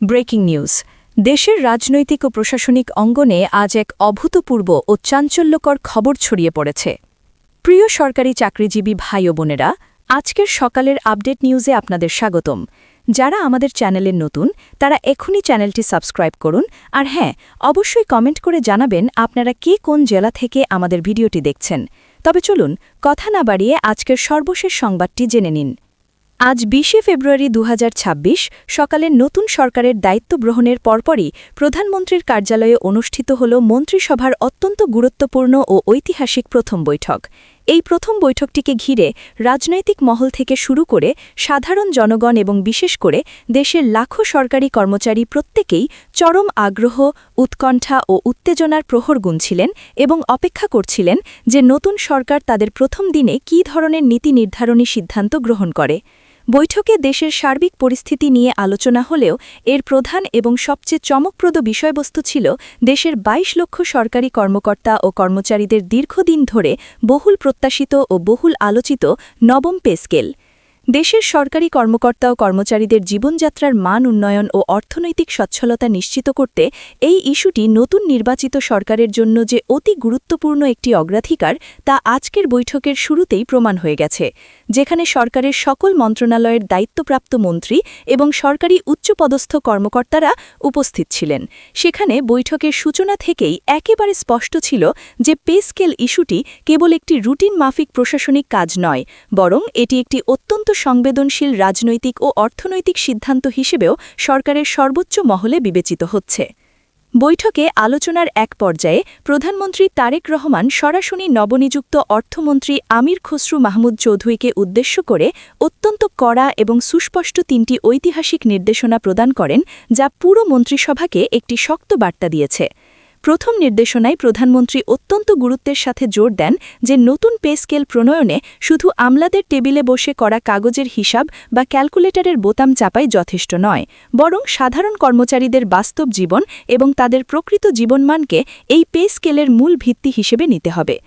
Breaking news. দেশের রাজনৈতিক ও প্রশাসনিক অঙ্গনে আজ এক অভূতপূর্ব ও চাঞ্চল্যকর খবর ছড়িয়ে পড়েছে। প্রিয় সরকারি চাকরিজীবী ভাই ও বোনেরা, আজকের সকালের আপডেট নিউজে আপনাদের স্বাগতম। যারা আমাদের চ্যানেলের নতুন তারা এখনই চ্যানেলটি সাবস্ক্রাইব করুন, আর হ্যাঁ, অবশ্যই কমেন্ট করে জানাবেন আপনারা কে কোন জেলা থেকে আমাদের ভিডিওটি দেখছেন। তবে চলুন কথা না বাড়িয়ে আজকের সর্বশেষ সংবাদটি জেনে নিন। আজ ২০ ফেব্রুয়ারি ২০২৬ সকালে নতুন সরকারের দায়িত্ব গ্রহণের পরপরই প্রধানমন্ত্রীর কার্যালয়ে অনুষ্ঠিত হল মন্ত্রিসভার অত্যন্ত গুরুত্বপূর্ণ ও ঐতিহাসিক প্রথম বৈঠক। এই প্রথম বৈঠকটিকে ঘিরে রাজনৈতিক মহল থেকে শুরু করে সাধারণ জনগণ এবং বিশেষ করে দেশের লাখো সরকারি কর্মচারী প্রত্যেকেই চরম আগ্রহ, উৎকণ্ঠা ও উত্তেজনার প্রহর গুনছিলেন এবং অপেক্ষা করছিলেন যে নতুন সরকার তাদের প্রথম দিনে কী ধরনের নীতি নির্ধারণী সিদ্ধান্ত গ্রহণ করে। বৈঠকে দেশের সার্বিক পরিস্থিতি নিয়ে আলোচনা হলেও এর প্রধান এবং সবচেয়ে চমকপ্রদ বিষয়বস্তু ছিল দেশের ২২ লক্ষ সরকারি কর্মকর্তা ও কর্মচারীদের দীর্ঘদিন ধরে বহুল প্রত্যাশিত ও বহুল আলোচিত নবম পে স্কেল। দেশের সরকারি কর্মকর্তা ও কর্মচারীদের জীবনযাত্রার মান উন্নয়ন ও অর্থনৈতিক সচ্ছলতা নিশ্চিত করতে এই ইস্যুটি নতুন নির্বাচিত সরকারের জন্য যে অতি গুরুত্বপূর্ণ একটি অগ্রাধিকার তা আজকের বৈঠকের শুরুতেই প্রমাণ হয়ে গেছে, যেখানে সরকারের সকল মন্ত্রণালয়ের দায়িত্বপ্রাপ্ত মন্ত্রী এবং সরকারি উচ্চপদস্থ কর্মকর্তারা উপস্থিত ছিলেন। সেখানে বৈঠকের সূচনা থেকেই একেবারে স্পষ্ট ছিল যে পে স্কেল ইস্যুটি কেবল একটি রুটিন মাফিক প্রশাসনিক কাজ নয়, বরং এটি একটি অত্যন্ত সংবেদনশীল রাজনৈতিক ও অর্থনৈতিক সিদ্ধান্ত হিসেবেও সরকারের সর্বোচ্চ মহলে বিবেচিত হচ্ছে। বৈঠকে আলোচনার এক পর্যায়ে প্রধানমন্ত্রী তারেক রহমান সরাসরি নবনিযুক্ত অর্থমন্ত্রী আমির খসরু মাহমুদ চৌধুরীকে উদ্দেশ্য করে অত্যন্ত কড়া এবং সুস্পষ্ট তিনটি ঐতিহাসিক নির্দেশনা প্রদান করেন, যা পুরো মন্ত্রিসভাকে একটি শক্ত বার্তা দিয়েছে। প্রথম নির্দেশনায় প্রধানমন্ত্রী অত্যন্ত গুরুত্বের সাথে জোর দেন যে নতুন পে স্কেল প্রণয়নে শুধু আমলাদের টেবিলে বসে করা কাগজের হিসাব বা ক্যালকুলেটরের বোতাম চাপাই যথেষ্ট নয়, বরং সাধারণ কর্মচারীদের বাস্তব জীবন এবং তাদের প্রকৃত জীবনমানকে এই পে স্কেলের মূল ভিত্তি হিসেবে নিতে হবে।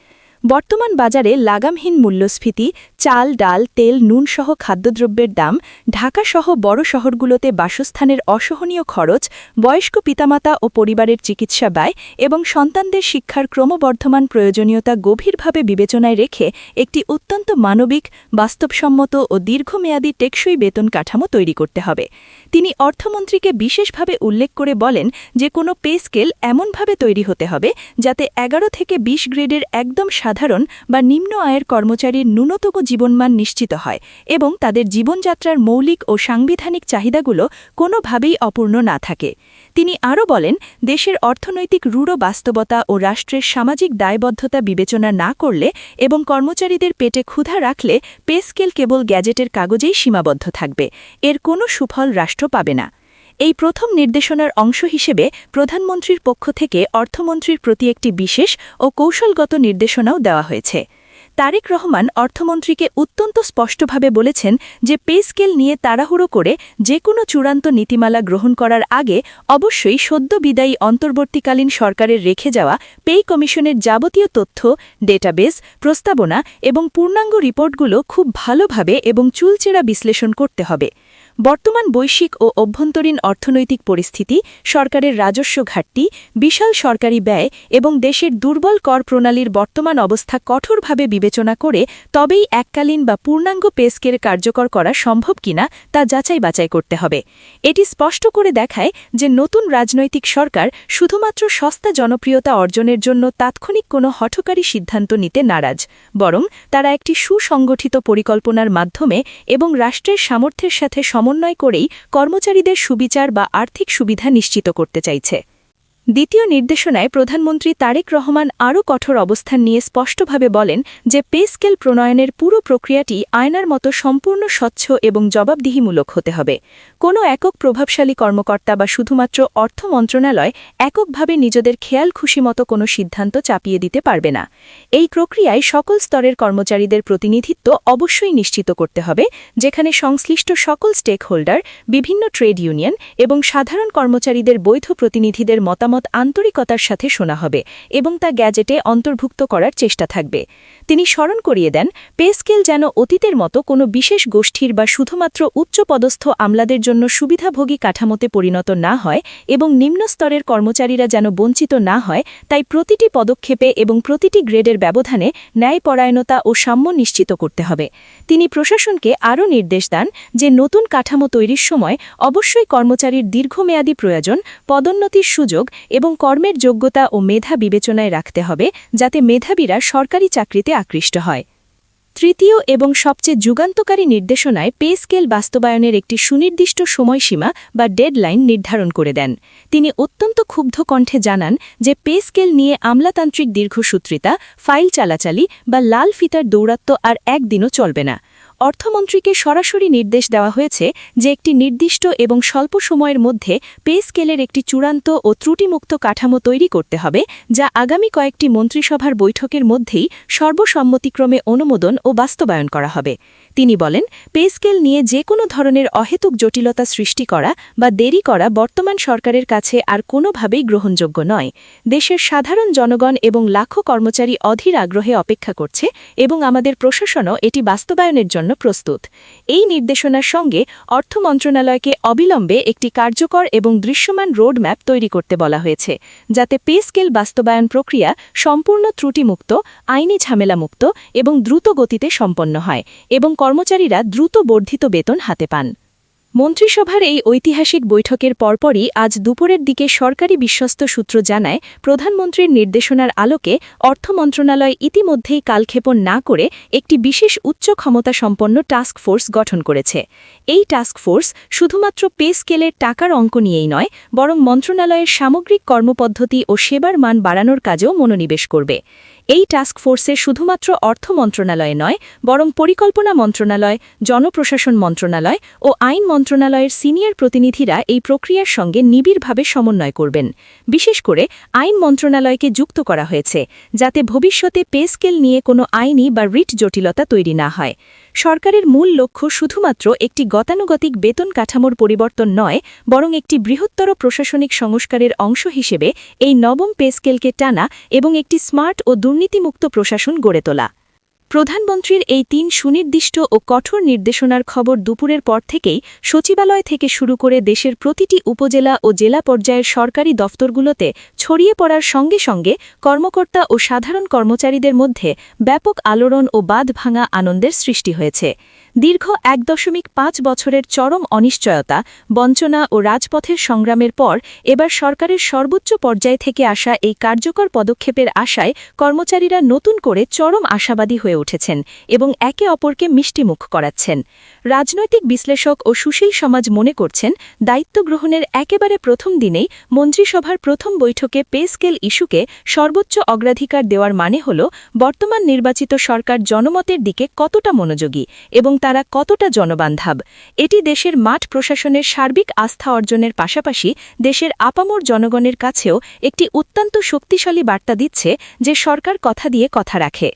বর্তমান বাজারে লাগামহীন মূল্যস্ফীতি, চাল, ডাল, তেল, নুনসহ খাদ্যদ্রব্যের দাম, ঢাকাসহ বড় শহরগুলোতে বাসস্থানের অসহনীয় খরচ, বয়স্ক পিতামাতা ও পরিবারের চিকিৎসা ব্যয় এবং সন্তানদের শিক্ষার ক্রমবর্ধমান প্রয়োজনীয়তা গভীরভাবে বিবেচনায় রেখে একটি অত্যন্ত মানবিক, বাস্তবসম্মত ও দীর্ঘমেয়াদী টেকসই বেতন কাঠামো তৈরি করতে হবে। তিনি অর্থমন্ত্রীকে বিশেষভাবে উল্লেখ করে বলেন যে কোনো পে স্কেল এমনভাবে তৈরি হতে হবে যাতে ১১ থেকে ২০ গ্রেডের একদম সাধারণ বা নিম্ন আয়ের কর্মচারীর ন্যূনতম জীবনমান নিশ্চিত হয় এবং তাদের জীবনযাত্রার মৌলিক ও সাংবিধানিক চাহিদাগুলো কোনোভাবেই অপূর্ণ না থাকে। তিনি আরও বলেন, দেশের অর্থনৈতিক রূঢ় বাস্তবতা ও রাষ্ট্রের সামাজিক দায়বদ্ধতা বিবেচনা না করলে এবং কর্মচারীদের পেটে ক্ষুধা রাখলে পে স্কেল কেবল গ্যাজেটের কাগজেই সীমাবদ্ধ থাকবে, এর কোনো সুফল রাষ্ট্র পাবে না। এই প্রথম নির্দেশনার অংশ হিসেবে প্রধানমন্ত্রীর পক্ষ থেকে অর্থমন্ত্রীর প্রতি একটি বিশেষ ও কৌশলগত নির্দেশনাও দেওয়া হয়েছে। তারেক রহমান অর্থমন্ত্রীকে অত্যন্ত স্পষ্টভাবে বলেছেন যে পে স্কেল নিয়ে তাড়াহুড়ো করে যে কোনো চূড়ান্ত নীতিমালা গ্রহণ করার আগে অবশ্যই সদ্য বিদায়ী অন্তর্বর্তীকালীন সরকারের রেখে যাওয়া পে কমিশনের যাবতীয় তথ্য, ডেটাবেস, প্রস্তাবনা এবং পূর্ণাঙ্গ রিপোর্টগুলো খুব ভালোভাবে এবং চুলচেরা বিশ্লেষণ করতে হবে। বর্তমান বৈশ্বিক ও অভ্যন্তরীণ অর্থনৈতিক পরিস্থিতি, সরকারের রাজস্ব ঘাটতি, বিশাল সরকারি ব্যয় এবং দেশের দুর্বল কর প্রণালীর বর্তমান অবস্থা কঠোরভাবে বিবেচনা করে তবেই এককালীন বা পূর্ণাঙ্গ পে স্কেল কার্যকর করা সম্ভব কিনা তা যাচাই বাছাই করতে হবে। এটি স্পষ্ট করে দেখায় যে নতুন রাজনৈতিক সরকার শুধুমাত্র সস্তা জনপ্রিয়তা অর্জনের জন্য তাৎক্ষণিক কোনো হঠকারী সিদ্ধান্ত নিতে নারাজ, বরং তারা একটি সুসংগঠিত পরিকল্পনার মাধ্যমে এবং রাষ্ট্রের সামর্থ্যের সাথে সমন্বয় করেই কর্মচারীদের সুবিচার বা আর্থিক সুবিধা নিশ্চিত করতে চাইছে। দ্বিতীয় নির্দেশনায় প্রধানমন্ত্রী তারেক রহমান আরও কঠোর অবস্থান নিয়ে স্পষ্টভাবে বলেন যে পে স্কেল প্রণয়নের পুরো প্রক্রিয়াটি আয়নার মতো সম্পূর্ণ স্বচ্ছ এবং জবাবদিহিমূলক হতে হবে। কোনো একক প্রভাবশালী কর্মকর্তা বা শুধুমাত্র অর্থ মন্ত্রণালয় এককভাবে নিজেদের খেয়াল খুশিমতো কোনো সিদ্ধান্ত চাপিয়ে দিতে পারবে না। এই প্রক্রিয়ায় সকল স্তরের কর্মচারীদের প্রতিনিধিত্ব অবশ্যই নিশ্চিত করতে হবে, যেখানে সংশ্লিষ্ট সকল স্টেক হোল্ডার, বিভিন্ন ট্রেড ইউনিয়ন এবং সাধারণ কর্মচারীদের বৈধ প্রতিনিধিদের মতামত আন্তরিকতার সাথে শোনা হবে এবং তা গ্যাজেটে অন্তর্ভুক্ত করার চেষ্টা থাকবে। তিনি স্মরণ করিয়ে দেন পে স্কেল যেন অতীতের মতো কোনো বিশেষ গোষ্ঠীর বা শুধুমাত্র উচ্চপদস্থ আমলাদের জন্য সুবিধাভোগী কাঠামোতে পরিণত না হয় এবং নিম্ন স্তরের কর্মচারীরা যেন বঞ্চিত না হয়, তাই প্রতিটি পদক্ষেপে এবং প্রতিটি গ্রেডের ব্যবধানে ন্যায়পরায়ণতা ও সাম্য নিশ্চিত করতে হবে। তিনি প্রশাসনকে আরও নির্দেশ দেন যে নতুন কাঠামো তৈরির সময় অবশ্যই কর্মচারীর দীর্ঘমেয়াদী প্রয়োজন, পদোন্নতির সুযোগ এবং কর্মের যোগ্যতা ও মেধা বিবেচনায় রাখতে হবে, যাতে মেধাবীরা সরকারি চাকরিতে আকৃষ্ট হয়। তৃতীয় এবং সবচেয়ে যুগান্তকারী নির্দেশনায় পে স্কেল বাস্তবায়নের একটি সুনির্দিষ্ট সময়সীমা বা ডেডলাইন নির্ধারণ করে দেন। তিনি অত্যন্ত ক্ষুব্ধ কণ্ঠে জানান যে পে স্কেল নিয়ে আমলাতান্ত্রিক দীর্ঘসূত্রিতা, ফাইল চালাচালি বা লাল ফিতার দৌরাত্ম্য আর একদিনও চলবে না। অর্থমন্ত্রীকে সরাসরি নির্দেশ দেওয়া হয়েছে যে একটি নির্দিষ্ট এবং স্বল্প সময়ের মধ্যে পে স্কেলের একটি চূড়ান্ত ও ত্রুটিমুক্ত কাঠামো তৈরি করতে হবে, যা আগামী কয়েকটি মন্ত্রিসভার বৈঠকের মধ্যেই সর্বসম্মতিক্রমে অনুমোদন ও বাস্তবায়ন করা হবে। তিনি বলেন, পে স্কেল নিয়ে যে কোনো ধরনের অহেতুক জটিলতা সৃষ্টি করা বা দেরি করা বর্তমান সরকারের কাছে আর কোনোভাবেই গ্রহণযোগ্য নয়। দেশের সাধারণ জনগণ এবং লাখো কর্মচারী অধীর আগ্রহে অপেক্ষা করছে এবং আমাদের প্রশাসনও এটি বাস্তবায়নের জন্য প্রস্তুত। এই নির্দেশনার সঙ্গে অর্থ মন্ত্রণালয়কে অবিলম্বে একটি কার্যকর এবং দৃশ্যমান রোডম্যাপ তৈরি করতে বলা হয়েছে, যাতে পে স্কেল বাস্তবায়ন প্রক্রিয়া সম্পূর্ণ ত্রুটিমুক্ত, আইনি ঝামেলামুক্ত এবং দ্রুত গতিতে সম্পন্ন হয় এবং কর্মচারীরা দ্রুত বর্ধিত বেতন হাতে পান। মন্ত্রিসভার এই ঐতিহাসিক বৈঠকের পরপরই আজ দুপুরের দিকে সরকারি বিশ্বস্ত সূত্র জানায়, প্রধানমন্ত্রীর নির্দেশনার আলোকে অর্থ মন্ত্রণালয় ইতিমধ্যেই কালক্ষেপণ না করে একটি বিশেষ উচ্চ ক্ষমতাসম্পন্ন টাস্ক ফোর্স গঠন করেছে। এই টাস্ক ফোর্স শুধুমাত্র পে স্কেলের টাকার অঙ্ক নিয়েই নয়, বরং মন্ত্রণালয়ের সামগ্রিক কর্মপদ্ধতি ও সেবার মান বাড়ানোর কাজেও মনোনিবেশ করবে। এই টাস্ক ফোর্সে শুধুমাত্র অর্থ মন্ত্রণালয়ে নয়, বরং পরিকল্পনা মন্ত্রণালয়, জনপ্রশাসন মন্ত্রণালয় ও আইন মন্ত্রণালয়ের সিনিয়র প্রতিনিধিরা এই প্রক্রিয়ার সঙ্গে নিবিড়ভাবে সমন্বয় করবেন। বিশেষ করে আইন মন্ত্রণালয়কে যুক্ত করা হয়েছে, যাতে ভবিষ্যতে পে স্কেল নিয়ে কোনো আইনি বা রিট জটিলতা তৈরি না হয়। সরকারের মূল লক্ষ্য শুধুমাত্র একটি গতানুগতিক বেতন কাঠামোর পরিবর্তন নয়, বরং একটি বৃহত্তর প্রশাসনিক সংস্কারের অংশ হিসেবে এই নবম পে স্কেলকে টানা এবং একটি স্মার্ট ও দুর্নীতিমুক্ত প্রশাসন গড়ে তোলা। প্রধানমন্ত্রীর এই ৩ সুনির্দিষ্ট ও কঠোর নির্দেশনার খবর দুপুরের পর থেকেই সচিবালয় থেকে শুরু করে দেশের প্রতিটি উপজেলা ও জেলা পর্যায়ের সরকারি দফতরগুলোতে ছড়িয়ে পড়ার সঙ্গে সঙ্গে কর্মকর্তা ও সাধারণ কর্মচারীদের মধ্যে ব্যাপক আলোড়ন ও বাঁধ ভাঙা আনন্দের সৃষ্টি হয়েছে। দীর্ঘ ১.৫ বছরের চরম অনিশ্চয়তা, বঞ্চনা ও রাজপথের সংগ্রামের পর এবার সরকারের সর্বোচ্চ পর্যায় থেকে আসা এই কার্যকর পদক্ষেপের আশায় কর্মচারীরা নতুন করে চরম আশাবাদী হয়ে উঠেছেন এবং একে অপরকে মিষ্টিমুখ করাচ্ছেন। রাজনৈতিক বিশ্লেষক ও সুশীল সমাজ মনে করছেন, দায়িত্ব গ্রহণের একেবারে প্রথম দিনেই মন্ত্রিসভার প্রথম বৈঠকে পে স্কেল ইস্যুকে সর্বোচ্চ অগ্রাধিকার দেওয়ার মানে হল বর্তমান নির্বাচিত সরকার জনমতের দিকে কতটা মনোযোগী এবং তারা কতটা জনবান্ধব। এটি দেশের মাঠ প্রশাসনের সার্বিক আস্থা অর্জনের পাশাপাশি দেশের আপামর জনগণের কাছেও একটি অত্যন্ত শক্তিশালী বার্তা দিচ্ছে যে সরকার কথা দিয়ে কথা রাখে।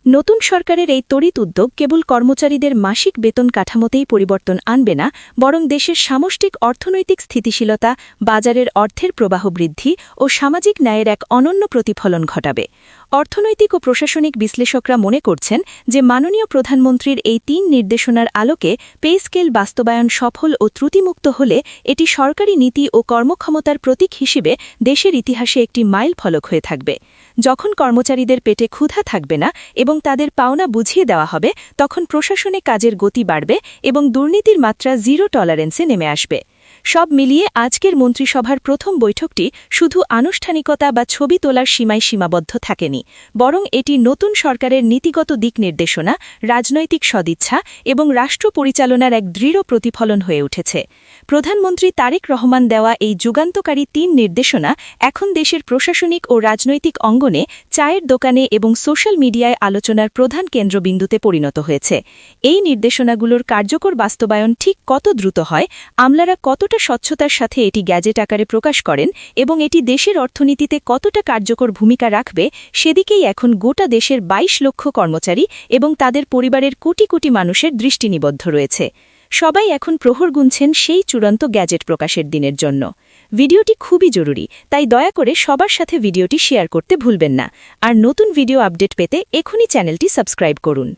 নতুন সরকারের এই তড়িৎ উদ্যোগ কেবল কর্মচারীদের মাসিক বেতন কাঠামোতেই পরিবর্তন আনবে না, বরং দেশের সামষ্টিক অর্থনৈতিক স্থিতিশীলতা, বাজারের অর্থের প্রবাহ বৃদ্ধি ও সামাজিক ন্যায়ের এক অনন্য প্রতিফলন ঘটাবে। অর্থনৈতিক ও প্রশাসনিক বিশ্লেষকরা মনে করছেন যে মাননীয় প্রধানমন্ত্রীর এই ৩ নির্দেশনার আলোকে পে স্কেল বাস্তবায়ন সফল ও ত্রুটিমুক্ত হলে এটি সরকারি নীতি ও কর্মক্ষমতার প্রতীক হিসেবে দেশের ইতিহাসে একটি মাইল ফলক হয়ে থাকবে। যখন কর্মচারীদের পেটে ক্ষুধা থাকবে না এবং তাদের পাওনা বুঝিয়ে দেওয়া হবে, তখন প্রশাসনে কাজের গতি বাড়বে এবং দুর্নীতির মাত্রা জিরো টলারেন্সে নেমে আসবে। সব মিলিয়ে আজকের মন্ত্রিসভার প্রথম বৈঠকটি শুধু আনুষ্ঠানিকতা বা ছবি তোলার সীমায় সীমাবদ্ধ থাকেনি, বরং এটি নতুন সরকারের নীতিগত দিক নির্দেশনা, রাজনৈতিক সদিচ্ছা এবং রাষ্ট্র পরিচালনার এক দৃঢ় প্রতিফলন হয়ে উঠেছে। প্রধানমন্ত্রী তারেক রহমান দেওয়া এই যুগান্তকারী ৩ নির্দেশনা এখন দেশের প্রশাসনিক ও রাজনৈতিক অঙ্গনে, চায়ের দোকানে এবং সোশ্যাল মিডিয়ায় আলোচনার প্রধান কেন্দ্রবিন্দুতে পরিণত হয়েছে। এই নির্দেশনাগুলোর কার্যকর বাস্তবায়ন ঠিক কত দ্রুত হয়, আমলারা কতটা স্বচ্ছতার সাথে এটি গ্যাজেট আকারে প্রকাশ করেন এবং এটি দেশের অর্থনীতিতে কতটা কার্যকর ভূমিকা রাখবে, সেদিকেই এখন গোটা দেশের ২২ লক্ষ কর্মচারী এবং তাদের পরিবারের কোটি কোটি মানুষের দৃষ্টি নিবদ্ধ রয়েছে। সবাই এখন প্রহর গুনছেন সেই চূড়ান্ত গ্যাজেট প্রকাশের দিনের জন্য। ভিডিওটি খুবই জরুরি, তাই দয়া করে সবার সাথে ভিডিওটি শেয়ার করতে ভুলবেন না। আর নতুন ভিডিও আপডেট পেতে এখনই চ্যানেলটি সাবস্ক্রাইব করুন।